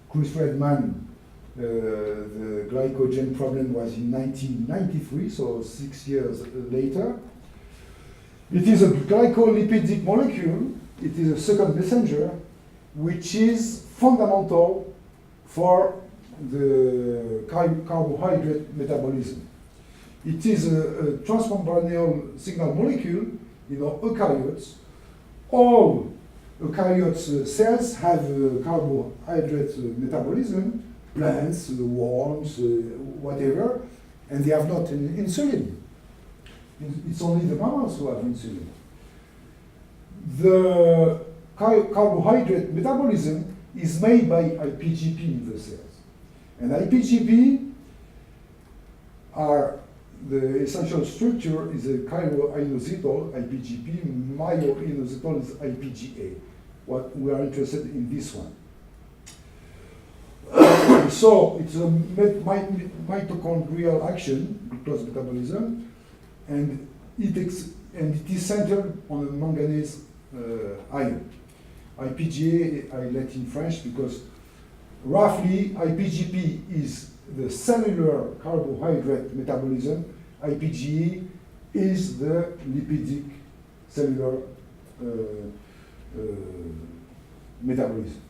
Chris Redman, the glycogen problem was in 1993, so 6 years later. It is a glycolipidic molecule. It is a second messenger, which is fundamental for the carbohydrate metabolism. It is a transmembrane signal molecule in our eukaryotes. All eukaryotes cells have carbohydrate metabolism, plants, worms, whatever, and they have not insulin. It's only the mammals who have insulin. The carbohydrate metabolism is made by IPGP in the cells. And IPGP are the essential structure is a chiroinositol, IPGP, myoinositol is IPGA. What we are interested in this one. So it's a mitochondrial action, glucose metabolism, and it is centered on a manganese ion. IPGA I let in French because roughly IPGP is the cellular carbohydrate metabolism, IPGA is the lipidic cellular metabolism.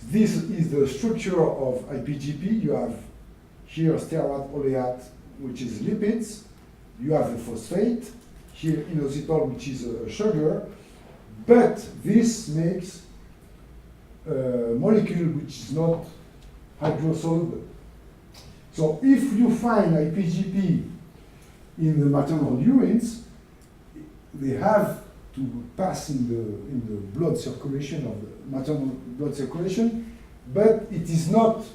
This is the structure of IPGP. You have here stearate oleate, which is lipids. You have the phosphate, here inositol, which is a sugar. But this makes a molecule which is not hydrosoluble. So if you find IPGP in the maternal urines, they have to pass in the blood circulation of the maternal blood circulation, but it is not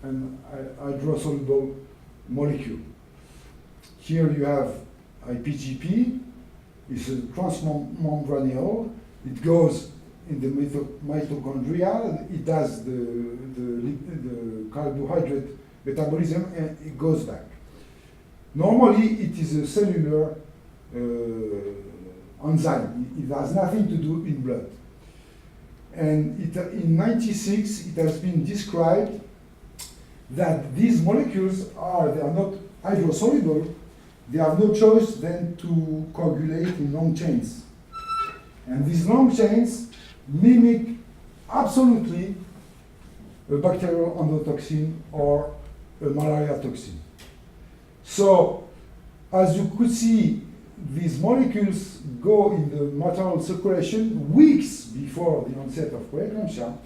an hydrosoluble molecule. Here you have IPGP, it's a transmembranial, it goes in the mitochondria, it does the carbohydrate metabolism and it goes back. Normally it is a cellular enzyme, it has nothing to do in blood. And in '96 it has been described that these molecules they are not hydrosoluble, they have no choice than to coagulate in long chains. And these long chains mimic absolutely a bacterial endotoxin or a malaria toxin. So, as you could see, these molecules go in the maternal circulation weeks before the onset of preeclampsia.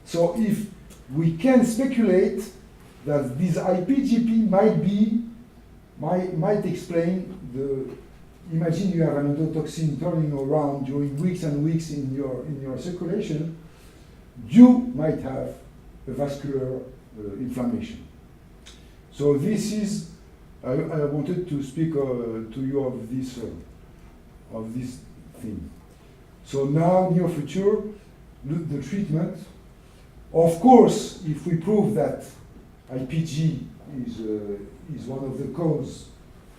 So if we can speculate that this IPGP might explain imagine you have an endotoxin turning around during weeks and weeks in your circulation, you might have a vascular inflammation. So this is, I wanted to speak to you of this thing. So now, near future, the treatment. Of course, if we prove that IPG is one of the causes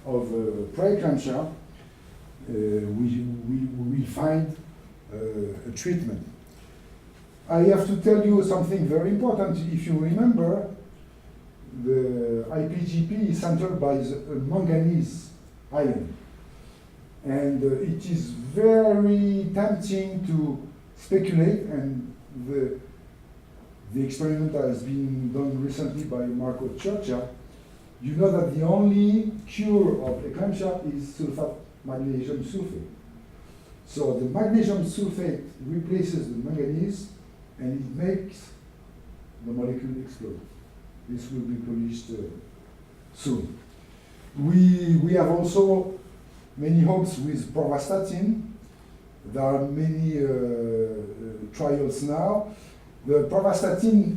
of preeclampsia, we will find a treatment. I have to tell you something very important. If you remember, the IPGP is centered by a manganese ion. And it is very tempting to speculate, and the experiment has been done recently by Marco Churcha. You know that the only cure of eclampsia is sulfate magnesium sulfate. So the magnesium sulfate replaces the manganese and it makes the molecule explode. This will be published soon. We have also many hopes with pravastatin. There are many trials now. The pravastatin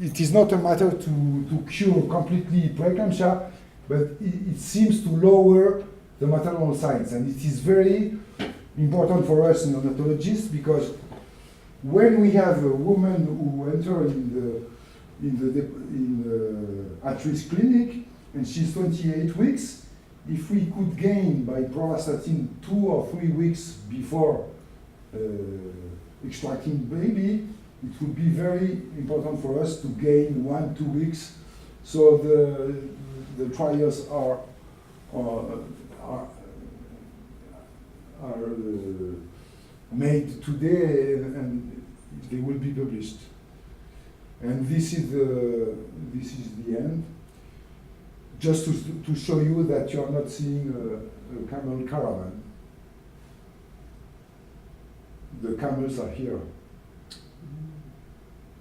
it is not a matter to cure completely preeclampsia, but it seems to lower the maternal signs, and it is very important for us neonatologists because when we have a woman who enter in the at-risk clinic and she's 28 weeks, if we could gain by prolastatin 2 or 3 weeks before extracting baby, it would be very important for us to gain 1-2 weeks. So the trials are made today and they will be published. And this is the end. Just to show you that you are not seeing a camel caravan. The camels are here.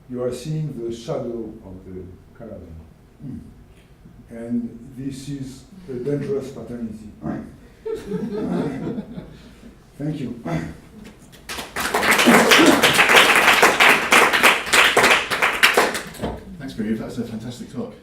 You are seeing the shadow of the caravan. And this is a dangerous paternity. Thank you. Thanks, Pierre-Yves. That's a fantastic talk.